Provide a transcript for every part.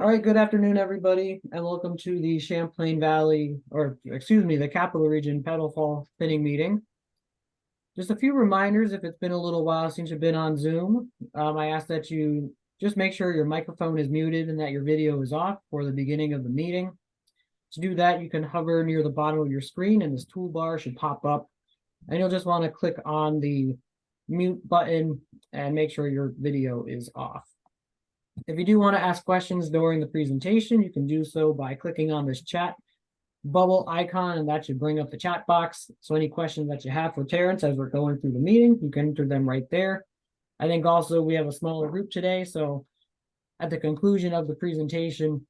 All right, good afternoon, everybody, and welcome to the Champlain Valley, or excuse me, the Capital Region Petal Fall Thinning Meeting. Just a few reminders if it's been a little while since you've been on Zoom. I ask that you just make sure your microphone is muted and that your video is off for the beginning of the meeting. To do that, you can hover near the bottom of your screen and this toolbar should pop up. And you'll just want to click on the mute button and make sure your video is off. If you do want to ask questions during the presentation, you can do so by clicking on this chat bubble icon, and that should bring up the chat box. So any questions that you have for Terence as we're going through the meeting, you can enter them right there. I think also we have a smaller group today, so at the conclusion of the presentation,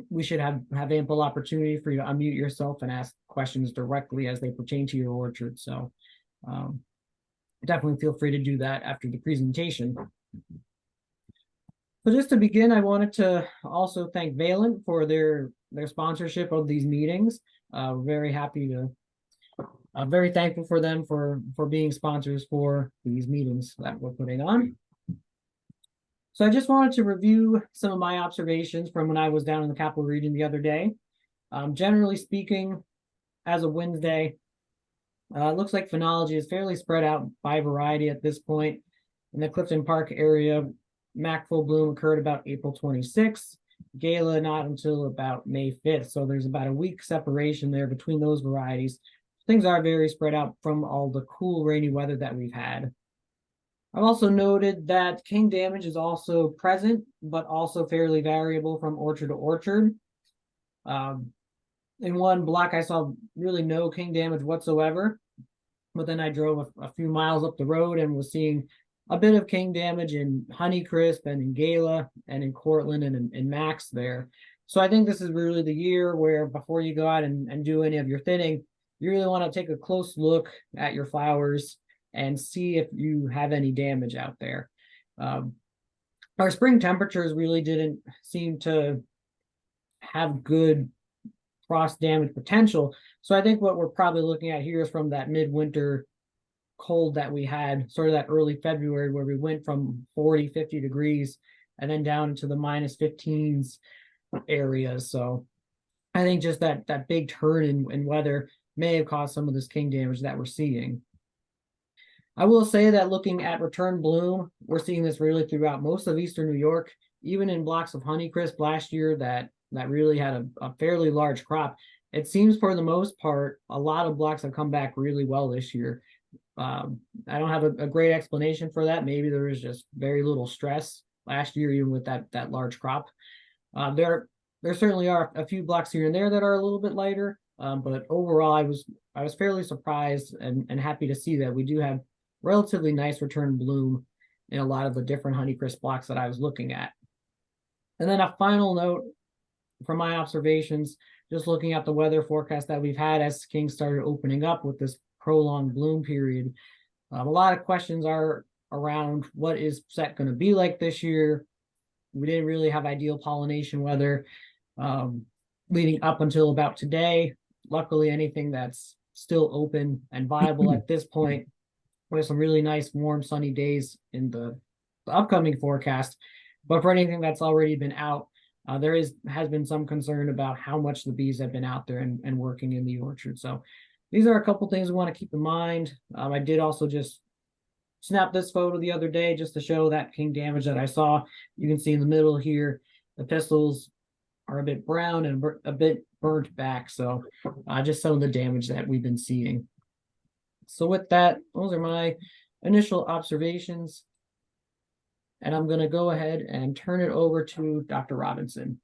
we should have ample opportunity for you to unmute yourself and ask questions directly as they pertain to your orchard. So definitely feel free to do that after the presentation. So just to begin, I wanted to also thank Valent for their sponsorship of these meetings. Very happy to, very thankful for them for being sponsors for these meetings that we're putting on. So I just wanted to review some of my observations from when I was down in the Capital Region the other day. Generally speaking, as of Wednesday, it looks like phenology is fairly spread out by variety at this point. In the Clifton Park area, Mac full bloom occurred about April 26th, Gala not until about May 5th. So there's about a week separation there between those varieties. Things are very spread out from all the cool, rainy weather that we've had. I've also noted that king damage is also present, but also fairly variable from orchard to orchard. In one block, I saw really no king damage whatsoever, but then I drove a few miles up the road and was seeing a bit of king damage in Honeycrisp and in Gala and in Cortland and in Max there. So I think this is really the year where before you go out and do any of your thinning, you really want to take a close look at your flowers and see if you have any damage out there. Our spring temperatures really didn't seem to have good frost damage potential. So I think what we're probably looking at here is from that midwinter cold that we had, sort of that early February where we went from 40, 50 degrees and then down into the minus 15s areas. So I think just that big turn in weather may have caused some of this king damage that we're seeing. I will say that looking at return bloom, we're seeing this really throughout most of Eastern New York, even in blocks of Honeycrisp last year that really had a fairly large crop. It seems for the most part, a lot of blocks have come back really well this year. I don't have a great explanation for that. Maybe there was just very little stress last year, even with that large crop. There certainly are a few blocks here and there that are a little bit lighter, but overall, I was fairly surprised and happy to see that we do have relatively nice return bloom in a lot of the different Honeycrisp blocks that I was looking at. And then a final note from my observations, just looking at the weather forecast that we've had as King started opening up with this prolonged bloom period. A lot of questions are around what is set going to be like this year. We didn't really have ideal pollination weather leading up until about today. Luckily, anything that's still open and viable at this point, with some really nice warm sunny days in the upcoming forecast. But for anything that's already been out, there has been some concern about how much the bees have been out there and working in the orchard. So these are a couple things we want to keep in mind. I did also just snap this photo the other day just to show that king damage that I saw. You can see in the middle here, the pistils are a bit brown and a bit burnt back. So just some of the damage that we've been seeing. So with that, those are my initial observations. And I'm going to go ahead and turn it over to Dr. Robinson.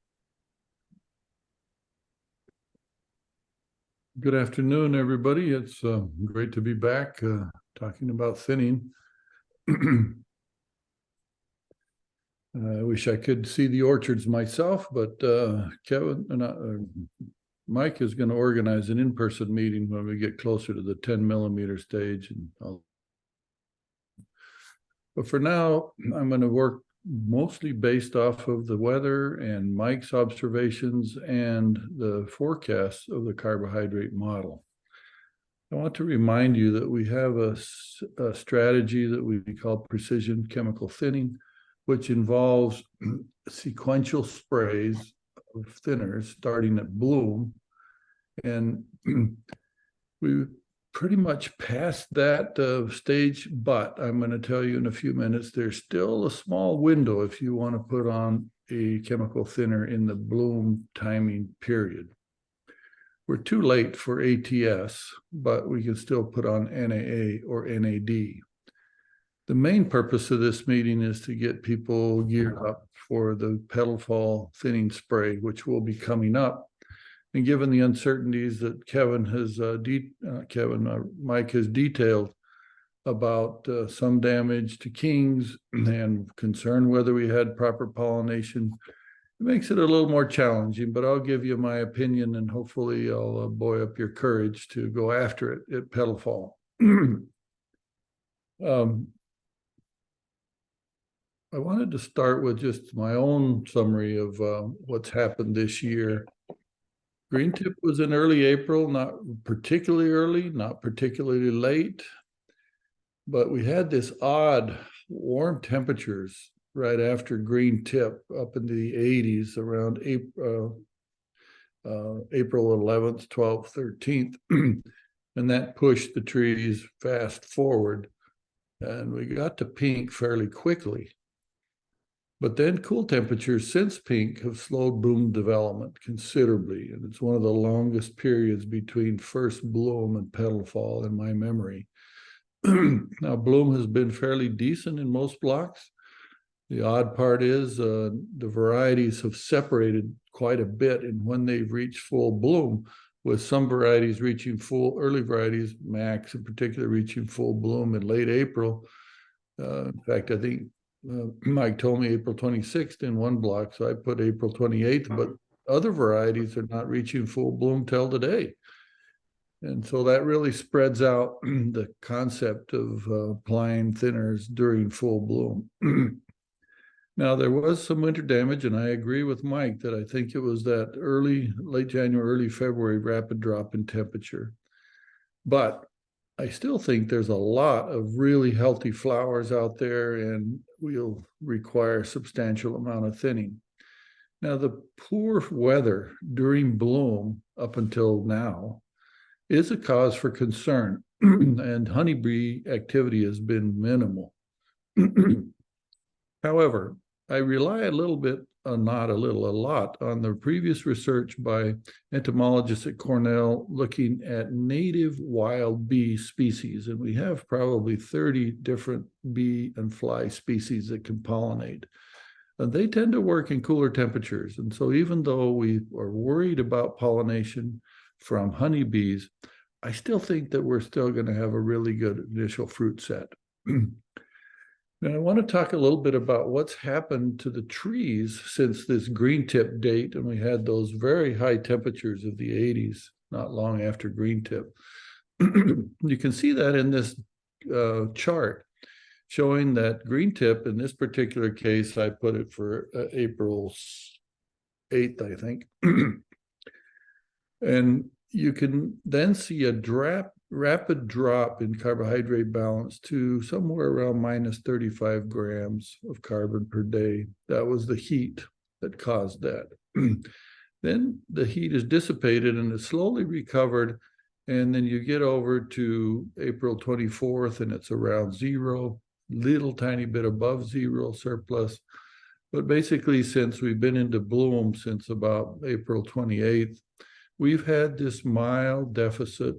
Good afternoon, everybody. It's great to be back talking about thinning. I wish I could see the orchards myself, but Kevin and Mike is going to organize an in-person meeting when we get closer to the 10 millimeter stage. But for now, I'm going to work mostly based off of the weather and Mike's observations and the forecasts of the carbohydrate model. I want to remind you that we have a strategy that we call precision chemical thinning, which involves sequential sprays of thinners starting at bloom. And we pretty much passed that stage, but I'm going to tell you in a few minutes, there's still a small window if you want to put on a chemical thinner in the bloom timing period. We're too late for ATS, but we can still put on NAA or NAD. The main purpose of this meeting is to get people geared up for the Petal Fall thinning spray, which will be coming up. And given the uncertainties that Mike has detailed about some damage to kings and concern whether we had proper pollination, it makes it a little more challenging, but I'll give you my opinion and hopefully I'll buoy up your courage to go after it at Petal Fall. I wanted to start with just my own summary of what's happened this year. Green tip was in early April, not particularly early, not particularly late, but we had this odd warm temperatures right after green tip up into the 80s around April 11th, 12th, 13th, and that pushed the trees fast forward, and we got to pink fairly quickly. But then cool temperatures since pink have slowed bloom development considerably, and it's one of the longest periods between first bloom and petal fall in my memory. Now, bloom has been fairly decent in most blocks. The odd part is the varieties have separated quite a bit in when they've reached full bloom, with some varieties reaching early varieties, Max in particular, reaching full bloom in late April. In fact, I think Mike told me April 26th in one block, so I put April 28th, but other varieties are not reaching full bloom till today. And so that really spreads out the concept of applying thinners during full bloom. Now, there was some winter damage, and I agree with Mike that I think it was that late January, early February rapid drop in temperature. But I still think there's a lot of really healthy flowers out there, and we'll require a substantial amount of thinning. Now, the poor weather during bloom up until now is a cause for concern, and honeybee activity has been minimal. However, I rely a lot on the previous research by entomologists at Cornell looking at native wild bee species. And we have probably 30 different bee and fly species that can pollinate. And they tend to work in cooler temperatures. And so even though we are worried about pollination from honeybees, I still think that we're still going to have a really good initial fruit set. Now, I want to talk a little bit about what's happened to the trees since this green tip date, and we had those very high temperatures of the 80s not long after green tip. You can see that in this chart showing that green tip, in this particular case, I put it for April 8th, I think. And you can then see a rapid drop in carbohydrate balance to somewhere around minus 35 grams of carbon per day. That was the heat that caused that. Then the heat is dissipated and is slowly recovered. And then you get over to April 24th and it's around zero, little tiny bit above zero surplus. But basically, since we've been into bloom since about April 28th, we've had this mild deficit,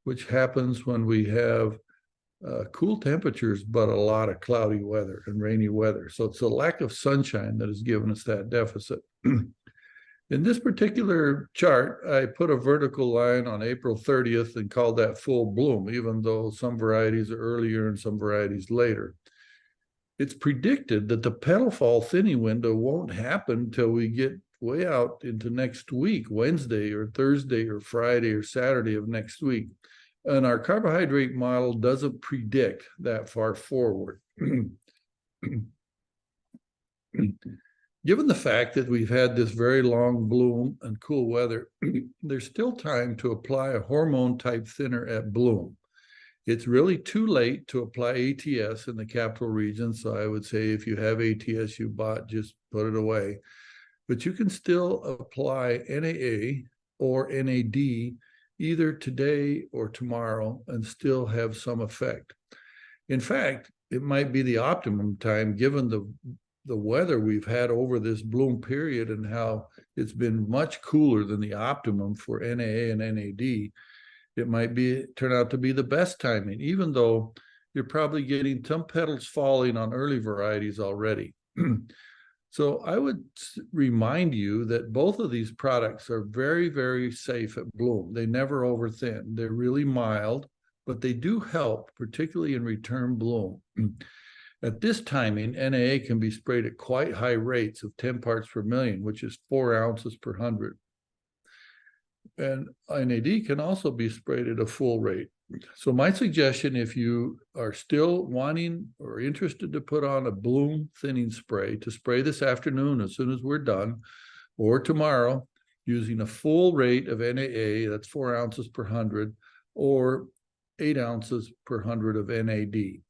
which happens when we have cool temperatures, but a lot of cloudy weather and rainy weather. So it's a lack of sunshine that has given us that deficit. In this particular chart, I put a vertical line on April 30th and called that full bloom, even though some varieties are earlier and some varieties later. It's predicted that the petal fall thinning window won't happen until we get way out into next week, Wednesday or Thursday or Friday or Saturday of next week. And our carbohydrate model doesn't predict that far forward. Given the fact that we've had this very long bloom and cool weather, there's still time to apply a hormone type thinner at bloom. It's really too late to apply ATS in the capital region. So I would say if you have ATS you bought, just put it away. But you can still apply NAA or NAD either today or tomorrow and still have some effect. In fact, it might be the optimum time given the weather we've had over this bloom period and how it's been much cooler than the optimum for NAA and NAD. It might turn out to be the best timing, even though you're probably getting some petals falling on early varieties already. So I would remind you that both of these products are very, very safe at bloom. They never overthin. They're really mild, but they do help, particularly in return bloom. At this timing, NAA can be sprayed at quite high rates of 10 parts per million, which is 4 ounces per 100. And NAD can also be sprayed at a full rate. So my suggestion, if you are still wanting or interested to put on a bloom thinning spray, to spray this afternoon as soon as we're done, or tomorrow, using a full rate of NAA, that's 4 ounces per 100, or 8 ounces per 100 of NAD.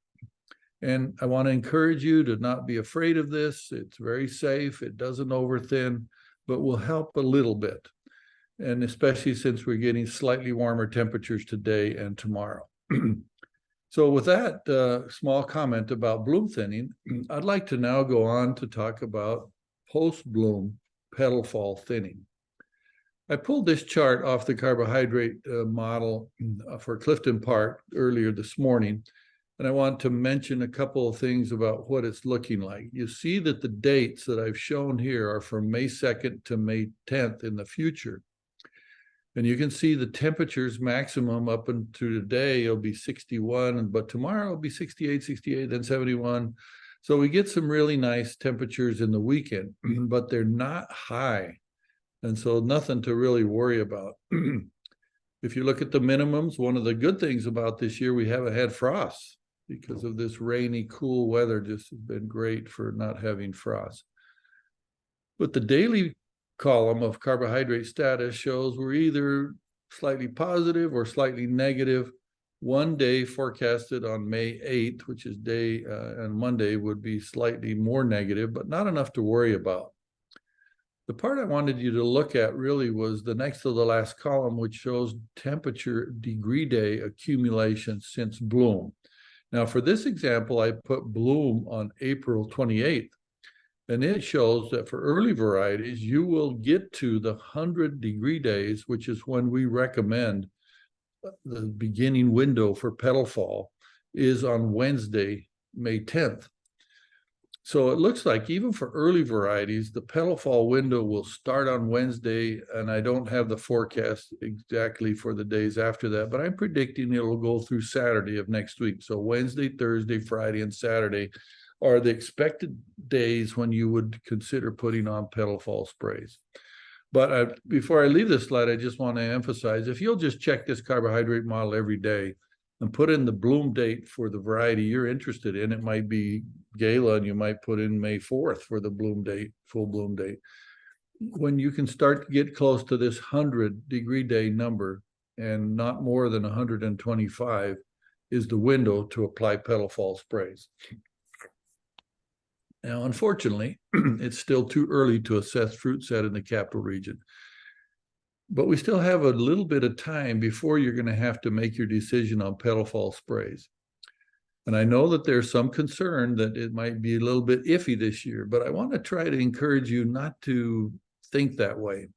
And I want to encourage you to not be afraid of this. It's very safe. It doesn't overthin, but will help a little bit. And especially since we're getting slightly warmer temperatures today and tomorrow. So with that small comment about bloom thinning, I'd like to now go on to talk about post-bloom petal fall thinning. I pulled this chart off the carbohydrate model for Clifton Park earlier this morning, and I want to mention a couple of things about what it's looking like. You see that the dates that I've shown here are from May 2nd to May 10th in the future. And you can see the temperatures maximum up into today, it'll be 61, but tomorrow it'll be 68, 68, then 71. So we get some really nice temperatures in the weekend, but they're not high. And so nothing to really worry about. If you look at the minimums, one of the good things about this year, we haven't had frost because of this rainy, cool weather. Just has been great for not having frost. But the daily column of carbohydrate status shows we're either slightly positive or slightly negative. One day forecasted on May 8th, which is day and Monday, would be slightly more negative, but not enough to worry about. The part I wanted you to look at really was the next to the last column, which shows temperature degree day accumulation since bloom. Now, for this example, I put bloom on April 28th. And it shows that for early varieties, you will get to the 100 degree days, which is when we recommend the beginning window for petal fall is on Wednesday, May 10th. So it looks like even for early varieties, the petal fall window will start on Wednesday, and I don't have the forecast exactly for the days after that, but I'm predicting it will go through Saturday of next week. So Wednesday, Thursday, Friday, and Saturday are the expected days when you would consider putting on petal fall sprays. But before I leave this slide, I just want to emphasize, if you'll just check this carbohydrate model every day and put in the bloom date for the variety you're interested in, it might be Gala, and you might put in May 4th for the bloom date, full bloom date. When you can start to get close to this 100 degree day number and not more than 125 is the window to apply petal fall sprays. Now, unfortunately, it's still too early to assess fruit set in the capital region. But we still have a little bit of time before you're going to have to make your decision on petal fall sprays. And I know that there's some concern that it might be a little bit iffy this year, but I want to try to encourage you not to think that way.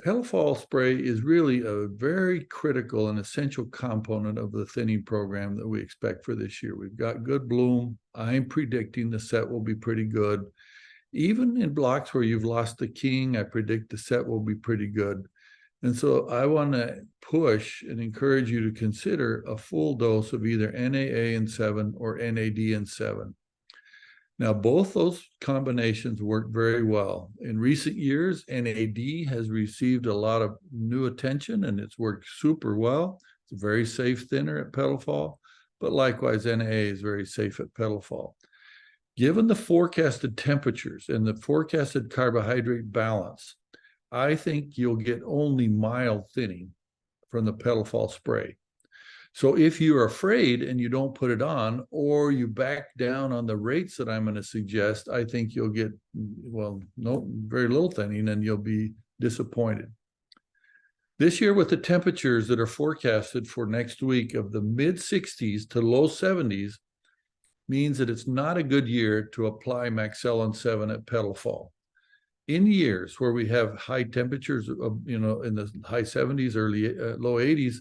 Petal fall spray is really a very critical and essential component of the thinning program that we expect for this year. We've got good bloom. I'm predicting the set will be pretty good. Even in blocks where you've lost the king, I predict the set will be pretty good. And so I want to push and encourage you to consider a full dose of either NAA in 7 or NAD in 7. Now, both those combinations work very well. In recent years, NAD has received a lot of new attention and it's worked super well. It's a very safe thinner at petal fall, but likewise, NAA is very safe at petal fall. Given the forecasted temperatures and the forecasted carbohydrate balance, I think you'll get only mild thinning from the petal fall spray. So if you're afraid and you don't put it on, or you back down on the rates that I'm going to suggest, I think you'll get, well, no, very little thinning, and you'll be disappointed. This year, with the temperatures that are forecasted for next week of the mid 60s to low 70s, means that it's not a good year to apply Maxellin 7 at petal fall. In years where we have high temperatures, in the high 70s, low 80s,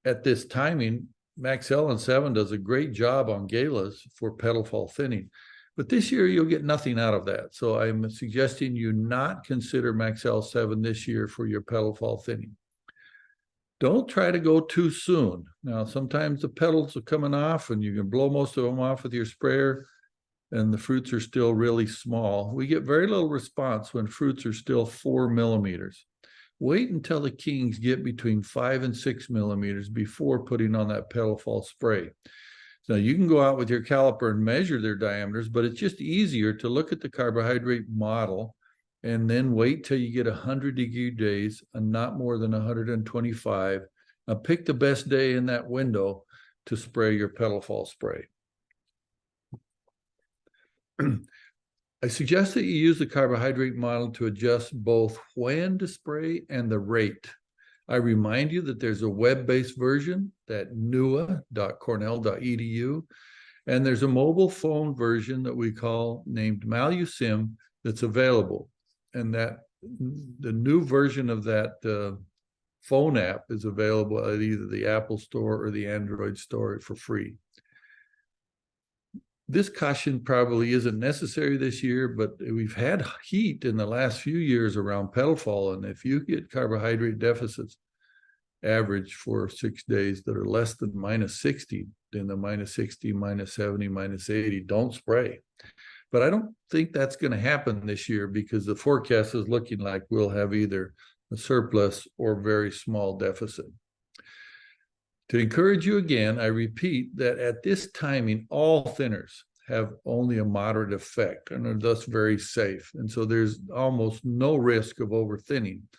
at this timing, Maxellin 7 does a great job on galas for petal fall thinning. But this year, you'll get nothing out of that. So I'm suggesting you not consider Maxell 7 this year for your petal fall thinning. Don't try to go too soon. Now, sometimes the petals are coming off and you can blow most of them off with your sprayer, and the fruits are still really small. We get very little response when fruits are still 4 millimeters. Wait until the kings get between 5 and 6 millimeters before putting on that petal fall spray. Now, you can go out with your caliper and measure their diameters, but it's just easier to look at the carbohydrate model and then wait till you get 100-degree days and not more than 125. Now, pick the best day in that window to spray your petal fall spray. I suggest that you use the carbohydrate model to adjust both when to spray and the rate. I remind you that there's a web-based version, that nua.cornell.edu, and there's a mobile phone version that we call named MaluSim that's available. And that the new version of that phone app is available at either the Apple Store or the Android Store for free. This caution probably isn't necessary this year, but we've had heat in the last few years around petal fall, and if you get carbohydrate deficits average for 6 days that are less than -60, in the -60, -70, -80, don't spray. But I don't think that's going to happen this year because the forecast is looking like we'll have either a surplus or very small deficit. To encourage you again, I repeat that at this timing, all thinners have only a moderate effect and are thus very safe. And so there's almost no risk of over-thinning.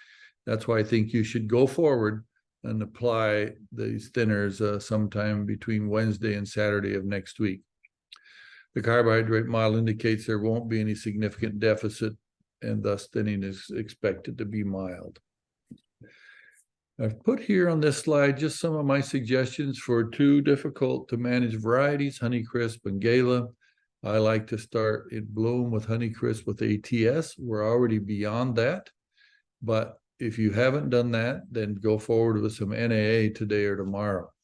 That's why I think you should go forward and apply these thinners sometime between Wednesday and Saturday of next week. The carbohydrate model indicates there won't be any significant deficit, and thus thinning is expected to be mild. I've put here on this slide just some of my suggestions for 2 difficult to manage varieties, Honeycrisp and Gala. I like to start in bloom with Honeycrisp with ATS. We're already beyond that. But if you haven't done that, then go forward with some NAA today or tomorrow.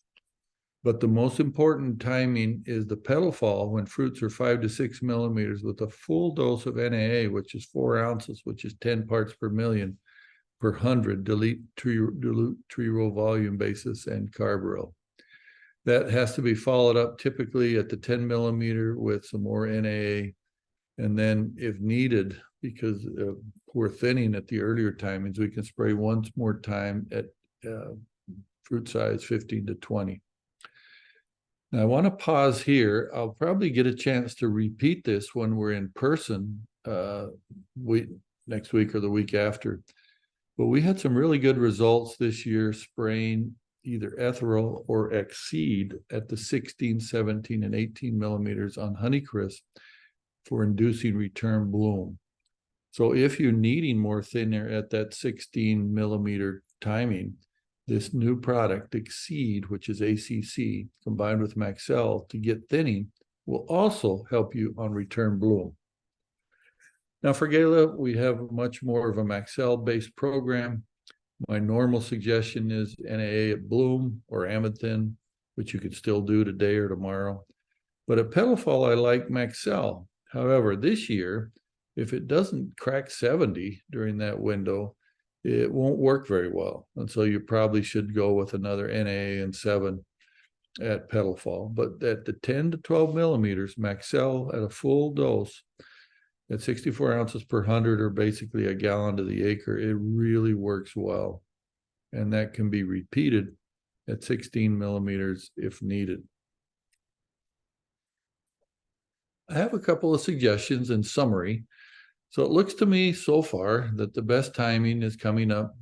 But the most important timing is the petal fall when fruits are 5 to 6 millimeters with a full dose of NAA, which is 4 ounces, which is 10 parts per million. Per 100 dilute tree row volume basis and carb row. That has to be followed up typically at the 10 millimeter with some more NAA. And then if needed, because we're thinning at the earlier timings, we can spray once more time at fruit size 15 to 20. Now I want to pause here. I'll probably get a chance to repeat this when we're in person next week or the week after. But we had some really good results this year spraying either ethereal or Exceed at the 16, 17, and 18 millimeters on Honeycrisp for inducing return bloom. So if you're needing more thinner at that 16 millimeter timing, this new product, Exceed, which is ACC, combined with Maxell to get thinning, will also help you on return bloom. Now for Gala, we have much more of a Maxell-based program. My normal suggestion is NAA at bloom or Amethyst, which you could still do today or tomorrow. But at petal fall, I like Maxell. However, this year, if it doesn't crack 70 during that window, it won't work very well. And so you probably should go with another NAA and 7 at petal fall. But at the 10 to 12 millimeters, Maxell at a full dose, at 64 ounces per 100 or basically a gallon to the acre, it really works well. And that can be repeated at 16 millimeters if needed. I have a couple of suggestions in summary. So it looks to me so far that the best timing is coming up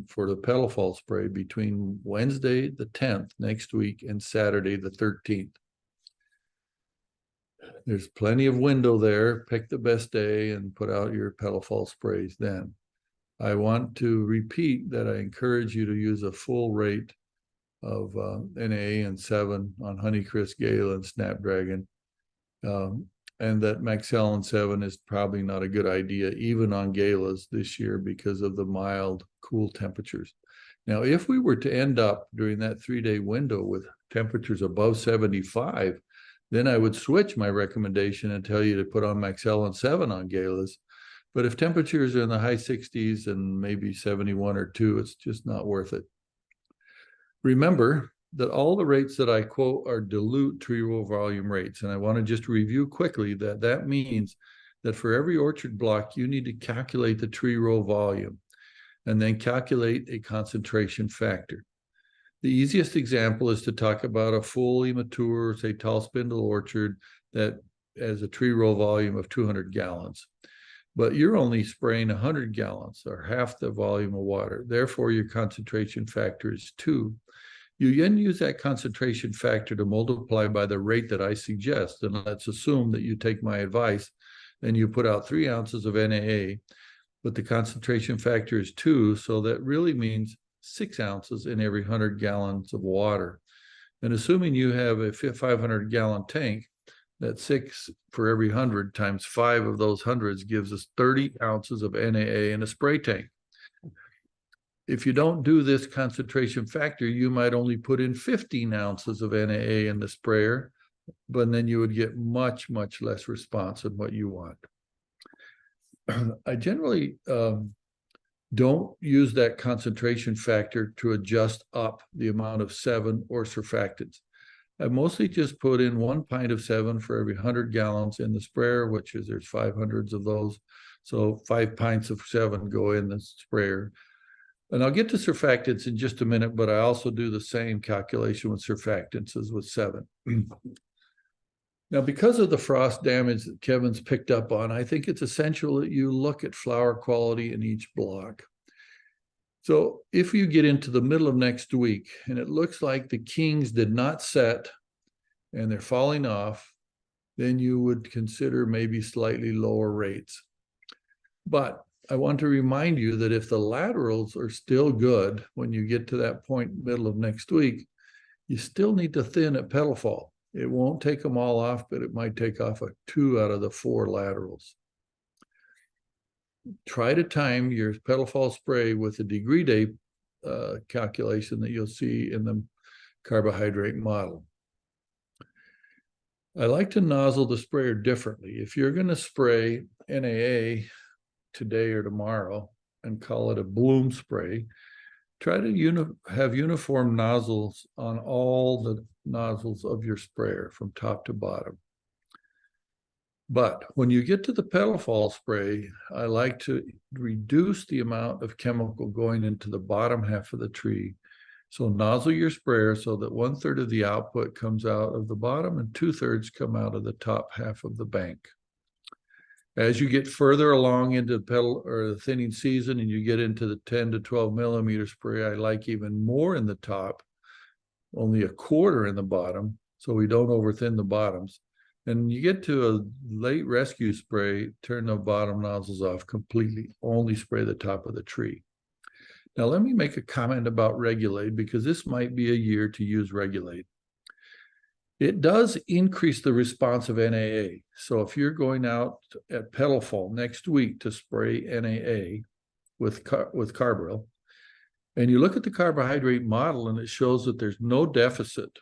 for the Petal fall spray between Wednesday, the 10th next week and Saturday, the 13th. There's plenty of window there. Pick the best day and put out your Petal fall sprays then. I want to repeat that I encourage you to use a full rate of NA and 7 on Honeycrisp, Gala, and Snapdragon. And that Maxellin 7 is probably not a good idea, even on Galas this year because of the mild, cool temperatures. Now, if we were to end up during that 3-day window with temperatures above 75, then I would switch my recommendation and tell you to put on Maxellin 7 on Galas. But if temperatures are in the high 60s and maybe 71 or 2, it's just not worth it. Remember that all the rates that I quote are dilute tree row volume rates. And I want to just review quickly that means that for every orchard block, you need to calculate the tree row volume and then calculate a concentration factor. The easiest example is to talk about a fully mature, say, tall spindle orchard that has a tree row volume of 200 gallons. But you're only spraying 100 gallons or half the volume of water. Therefore, your concentration factor is 2. You then use that concentration factor to multiply by the rate that I suggest. And let's assume that you take my advice and you put out 3 ounces of NAA, but the concentration factor is 2. So that really means 6 ounces in every 100 gallons of water. And assuming you have a 500-gallon tank, that 6 for every 100 times 5 of those hundreds gives us 30 ounces of NAA in a spray tank. If you don't do this concentration factor, you might only put in 15 ounces of NAA in the sprayer, but then you would get much, much less response than what you want. I generally don't use that concentration factor to adjust up the amount of 7 or surfactants. I mostly just put in 1 pint of 7 for every 100 gallons in the sprayer, which is there's 500s of those. So 5 pints of 7 go in the sprayer. And I'll get to surfactants in just a minute, but I also do the same calculation with surfactants as with 7. Now, because of the frost damage that Kevin's picked up on, I think it's essential that you look at flower quality in each block. So if you get into the middle of next week and it looks like the kings did not set and they're falling off, then you would consider maybe slightly lower rates. But I want to remind you that if the laterals are still good when you get to that point middle of next week, you still need to thin at petal fall. It won't take them all off, but it might take off 2 out of the 4 laterals. Try to time your petal fall spray with the degree day calculation that you'll see in the carbohydrate model. I like to nozzle the sprayer differently. If you're going to spray NAA today or tomorrow and call it a bloom spray, try to have uniform nozzles on all the nozzles of your sprayer from top to bottom. But when you get to the petal fall spray, I like to reduce the amount of chemical going into the bottom half of the tree. So nozzle your sprayer so that 1/3 of the output comes out of the bottom and 2/3 come out of the top half of the bank. As you get further along into the petal or the thinning season and you get into the 10 to 12 millimeter spray, I like even more in the top, only 1/4 in the bottom, so we don't overthin the bottoms. And you get to a late rescue spray, turn the bottom nozzles off completely, only spray the top of the tree. Now, let me make a comment about Regulate, because this might be a year to use Regulate. It does increase the response of NAA. So if you're going out at petal fall next week to spray NAA with Carbaryl, and you look at the carbohydrate model and it shows that there's no deficit,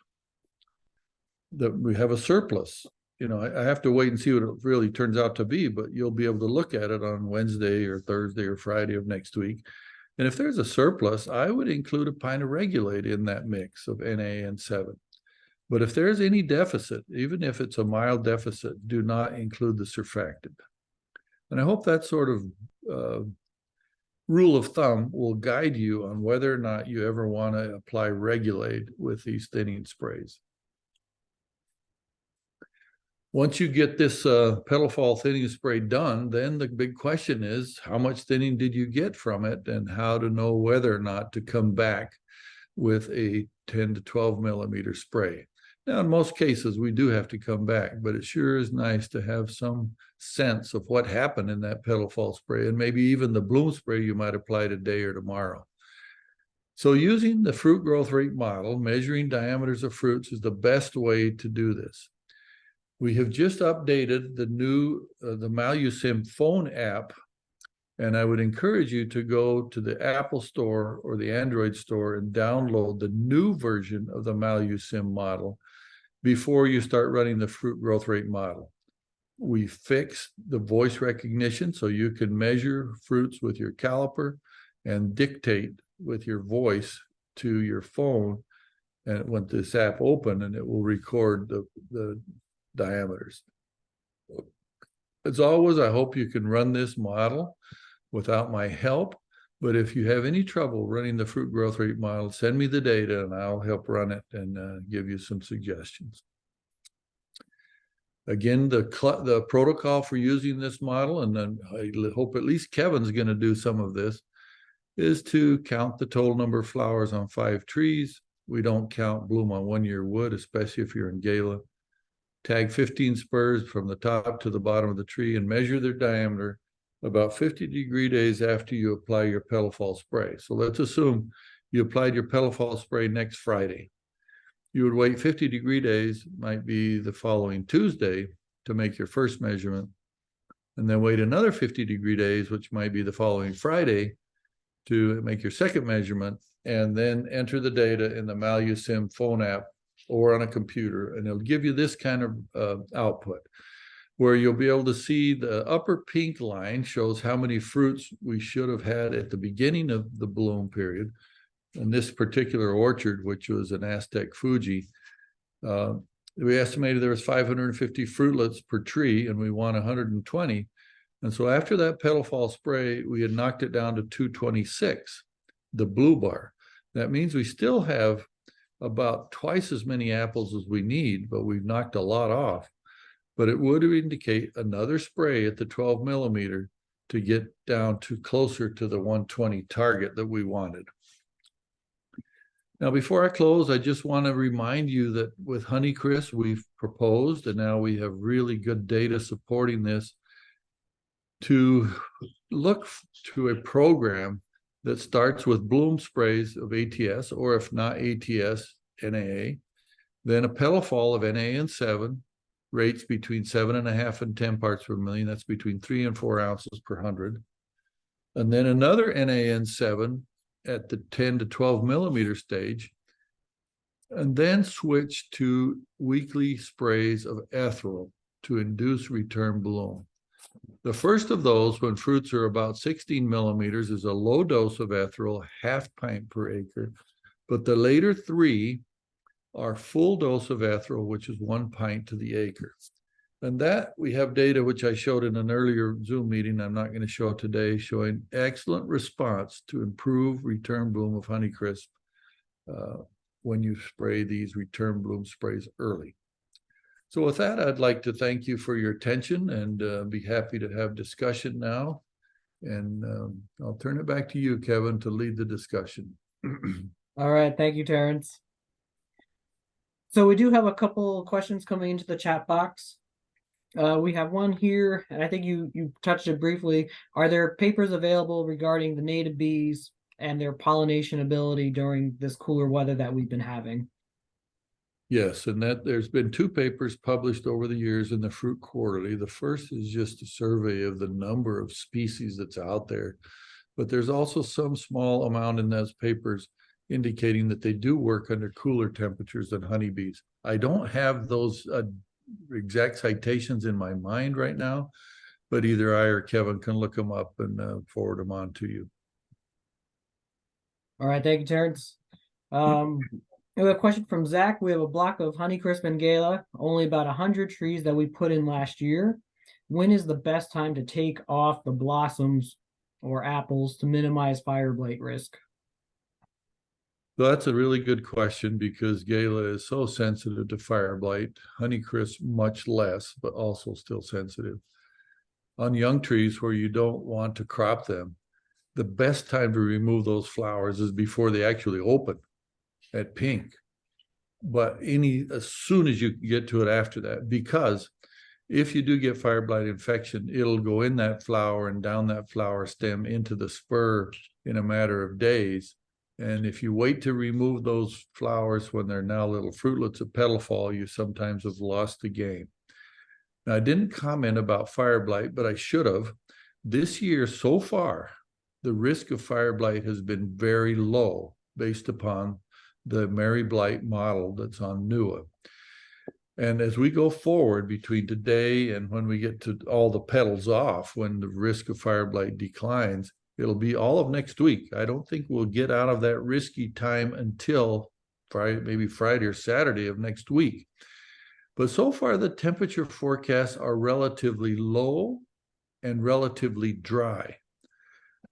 that we have a surplus. You know, I have to wait and see what it really turns out to be, but you'll be able to look at it on Wednesday or Thursday or Friday of next week. And if there's a surplus, I would include a pint of Regulate in that mix of NA and 7. But if there's any deficit, even if it's a mild deficit, do not include the surfactant. And I hope that sort of rule of thumb will guide you on whether or not you ever want to apply Regulate with these thinning sprays. Once you get this petal fall thinning spray done, then the big question is, how much thinning did you get from it, and how to know whether or not to come back with a 10 to 12 millimeter spray. Now, in most cases, we do have to come back, but it sure is nice to have some sense of what happened in that petal fall spray, and maybe even the bloom spray you might apply today or tomorrow. So using the fruit growth rate model, measuring diameters of fruits is the best way to do this. We have just updated the new the Malusim phone app, and I would encourage you to go to the Apple Store or the Android Store and download the new version of the Malusim model before you start running the fruit growth rate model. We fixed the voice recognition so you can measure fruits with your caliper and dictate with your voice to your phone, and when this app open, and it will record the diameters. As always, I hope you can run this model without my help, but if you have any trouble running the fruit growth rate model, send me the data and I'll help run it and give you some suggestions. Again, the protocol for using this model, and then I hope at least Kevin's going to do some of this, is to count the total number of flowers on 5 trees. We don't count bloom on 1-year wood, especially if you're in Gala. Tag 15 spurs from the top to the bottom of the tree and measure their diameter about 50 degree days after you apply your petal fall spray. So let's assume you applied your petal fall spray next Friday. You would wait 50 degree days, might be the following Tuesday, to make your first measurement, and then wait another 50 degree days, which might be the following Friday, to make your second measurement, and then enter the data in the Malusim phone app or on a computer, and it'll give you this kind of output, where you'll be able to see the upper pink line shows how many fruits we should have had at the beginning of the bloom period. In this particular orchard, which was an Aztec Fuji, we estimated there was 550 fruitlets per tree, and we want 120. And so after that petal fall spray, we had knocked it down to 226, the blue bar. That means we still have about twice as many apples as we need, but we've knocked a lot off. But it would indicate another spray at the 12 millimeter to get down to closer to the 120 target that we wanted. Now, before I close, I just want to remind you that with Honeycrisp, we've proposed, and now we have really good data supporting this, to look to a program that starts with bloom sprays of ATS, or if not ATS, NAA, then a petal fall of NaN7, rates between 7.5 and 10 parts per million. That's between 3 and 4 ounces per 100. And then another NaN7 at the 10 to 12 millimeter stage, and then switch to weekly sprays of ethereal to induce return bloom. The first of those, when fruits are about 16 millimeters, is a low dose of ethereal, half pint per acre. But the later 3 are full dose of ethereal, which is 1 pint to the acre. And that we have data, which I showed in an earlier Zoom meeting, I'm not going to show today, showing excellent response to improve return bloom of Honeycrisp when you spray these return bloom sprays early. So with that, I'd like to thank you for your attention and be happy to have discussion now. And I'll turn it back to you, Kevin, to lead the discussion. All right. Thank you, Terence. So we do have a couple questions coming into the chat box. We have one here, and I think you touched it briefly. Are there papers available regarding the native bees and their pollination ability during this cooler weather that we've been having? Yes, and that there's been 2 papers published over the years in the Fruit Quarterly. The first is just a survey of the number of species that's out there, but there's also some small amount in those papers indicating that they do work under cooler temperatures than honeybees. I don't have those exact citations in my mind right now, but either I or Kevin can look them up and forward them on to you. All right, thank you, Terence. We have a question from Zach. We have a block of Honeycrisp and Gala, only about 100 trees that we put in last year. When is the best time to take off the blossoms or apples to minimize fire blight risk? So that's a really good question because Gala is so sensitive to fire blight. Honeycrisp much less, but also still sensitive. On young trees where you don't want to crop them, the best time to remove those flowers is before they actually open at pink. But as soon as you get to it after that, because if you do get fire blight infection, it'll go in that flower and down that flower stem into the spur in a matter of days. And if you wait to remove those flowers when they're now little fruitlets of petal fall, you sometimes have lost the game. Now, I didn't comment about fire blight, but I should have. This year so far, the risk of fire blight has been very low based upon the Mary Blight model that's on NUA. And as we go forward between today and when we get to all the petals off, when the risk of fire blight declines, it'll be all of next week. I don't think we'll get out of that risky time until Friday, maybe Friday or Saturday of next week. But so far, the temperature forecasts are relatively low and relatively dry.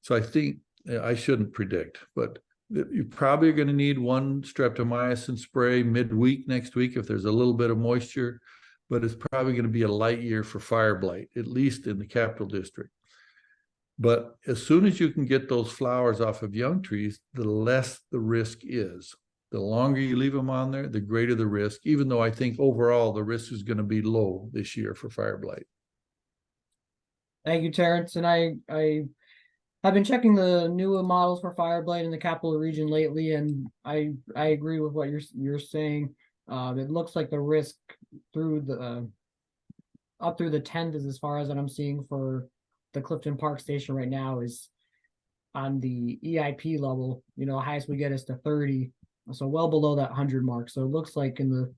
So I think I shouldn't predict, but you probably are going to need one streptomycin spray midweek next week if there's a little bit of moisture, but it's probably going to be a light year for fire blight, at least in the Capital District. But as soon as you can get those flowers off of young trees, the less the risk is. The longer you leave them on there, the greater the risk, even though I think overall the risk is going to be low this year for fire blight. Thank you, Terrence. And I've been checking the newer models for fire blight in the capital region lately, and I agree with what you're saying. It looks like the risk through the up through the 10th is as far as that I'm seeing for the Clifton Park station right now is on the EIP level. You know, highest we get is to 30, so well below that 100 mark. So it looks like through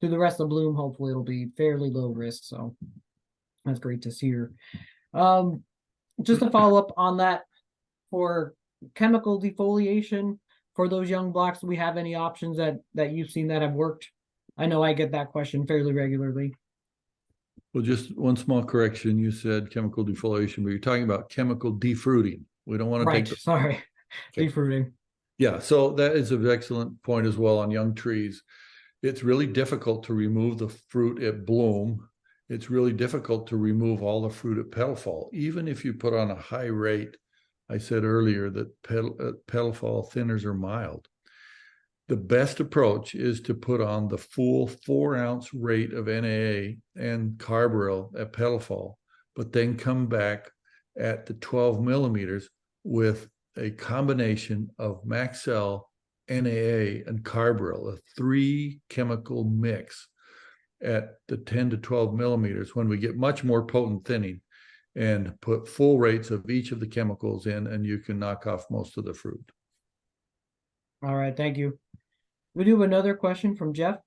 the rest of the bloom, hopefully it'll be fairly low risk. So that's great to see here. Just to follow up on that, for chemical defoliation for those young blocks, do we have any options that you've seen that have worked? I know I get that question fairly regularly. Well, just one small correction. You said chemical defoliation, but you're talking about chemical defruiting. We don't want to Right, take sorry. Okay. Defruiting. Yeah, so that is an excellent point as well on young trees. It's really difficult to remove the fruit at bloom. It's really difficult to remove all the fruit at petal fall, even if you put on a high rate. I said earlier that petal fall thinners are mild. The best approach is to put on the full 4-ounce rate of NAA and carbaryl at petal fall, but then come back at the 12 millimeters with a combination of Maxell, NAA, and carbaryl, a 3-chemical mix at the 10 to 12 millimeters when we get much more potent thinning, and put full rates of each of the chemicals in, and you can knock off most of the fruit. All right, thank you. We do have another question from Jeff.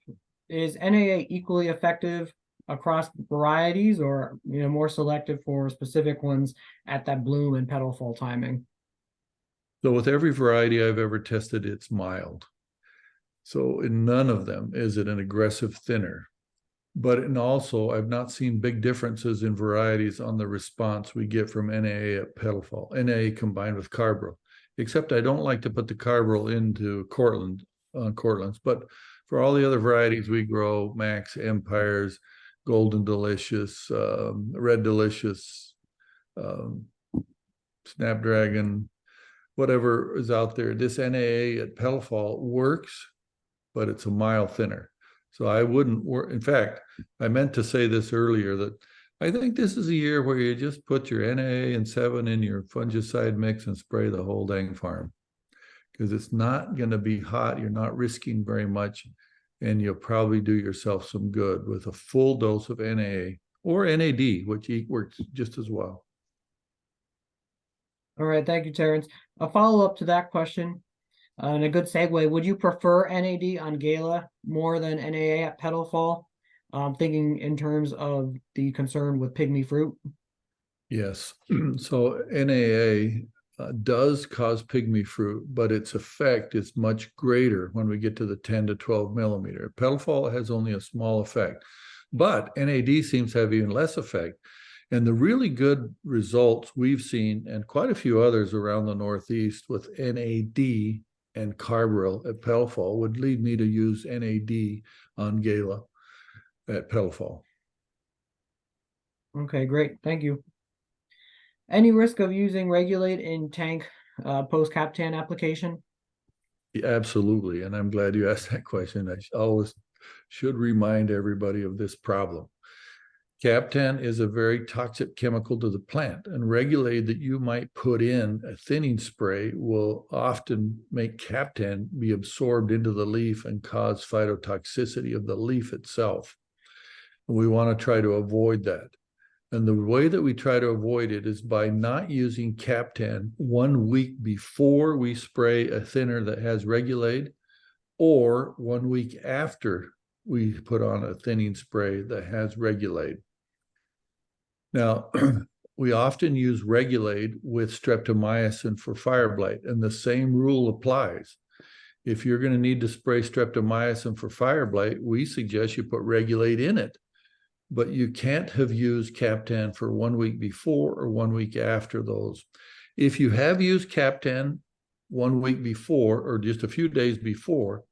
Is NAA equally effective across varieties, or more selective for specific ones at that bloom and petal fall timing? So with every variety I've ever tested, it's mild. So in none of them is it an aggressive thinner. But also, I've not seen big differences in varieties on the response we get from NAA at petal fall, NAA combined with carbaryl, except I don't like to put the carbaryl into Cortlands, but for all the other varieties we grow, Max, Empires, Golden Delicious, Red Delicious, Snapdragon, whatever is out there, this NAA at petal fall works, but it's a mild thinner. So I wouldn't work. In fact, I meant to say this earlier, that I think this is a year where you just put your NAA and 7 in your fungicide mix and spray the whole dang farm, because it's not going to be hot. You're not risking very much, and you'll probably do yourself some good with a full dose of NAA or NAD, which works just as well. All right, thank you, Terrence. A follow-up to that question, and a good segue, would you prefer NAD on Gala more than NAA at petal fall? Thinking in terms of the concern with pygmy fruit. Yes, so NAA does cause pygmy fruit, but its effect is much greater when we get to the 10 to 12 millimeter. Petal fall has only a small effect, but NAD seems to have even less effect. And the really good results we've seen, and quite a few others around the Northeast with NAD and Carbaryl at Petal would lead me to use NAD on Gala at Petal. Okay, great. Thank you. Any risk of using Regulate in tank post-Captan application? Yeah, absolutely. And I'm glad you asked that question. I always should remind everybody of this problem. Captan is a very toxic chemical to the plant, and Regulate that you might put in a thinning spray will often make Captan be absorbed into the leaf and cause phytotoxicity of the leaf itself. We want to try to avoid that. And the way that we try to avoid it is by not using Captan 1 week before we spray a thinner that has Regulate, or 1 week after we put on a thinning spray that has Regulate. Now, we often use Regulate with streptomycin for fire blight, and the same rule applies. If you're going to need to spray streptomycin for fire blight, we suggest you put Regulate in it. But you can't have used Captan for 1 week before or 1 week after those. If you have used Captan 1 week before or just a few days before,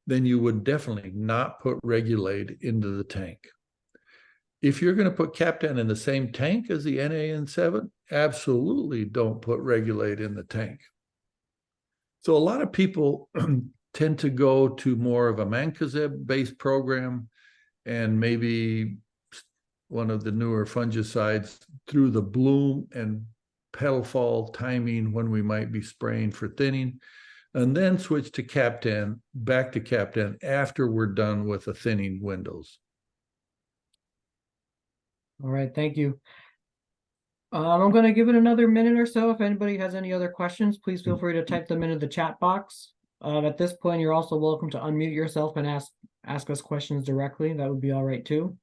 then you would definitely not put Regulate into the tank. If you're going to put Captan in the same tank as the NAN7, absolutely don't put Regulate in the tank. So a lot of people tend to go to more of a mancozeb-based program and maybe one of the newer fungicides through the bloom and petal fall timing when we might be spraying for thinning, and then switch to Captan, back to Captan after we're done with the thinning windows. All right, thank you. I'm going to give it another minute or so. If anybody has any other questions, please feel free to type them into the chat box. At this point, you're also welcome to unmute yourself and ask us questions directly. That would be all right too.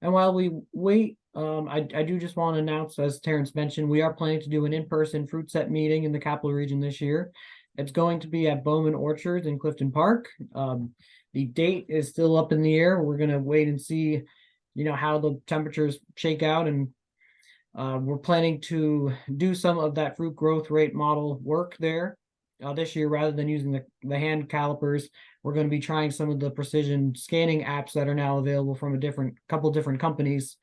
And while we wait, I do just want to announce, as Terence mentioned, we are planning to do an in-person fruit set meeting in the capital region this year. It's going to be at Bowman Orchards in Clifton Park. The date is still up in the air. We're going to wait and see, how the temperatures shake out. And we're planning to do some of that fruit growth rate model work there this year rather than using the hand calipers. We're going to be trying some of the precision scanning apps that are now available from a couple different companies.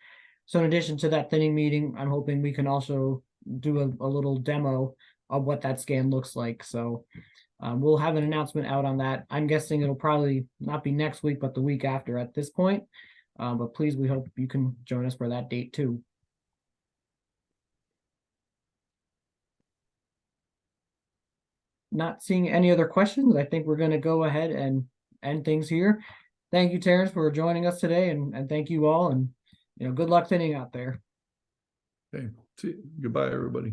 So in addition to that thinning meeting, I'm hoping we can also do a little demo of what that scan looks like. So we'll have an announcement out on that. I'm guessing it'll probably not be next week, but the week after at this point. But please, we hope you can join us for that date too. Not seeing any other questions, I think we're going to go ahead and end things here. Thank you, Terence, for joining us today, and thank you all, and good luck thinning out there. Okay. Goodbye, everybody.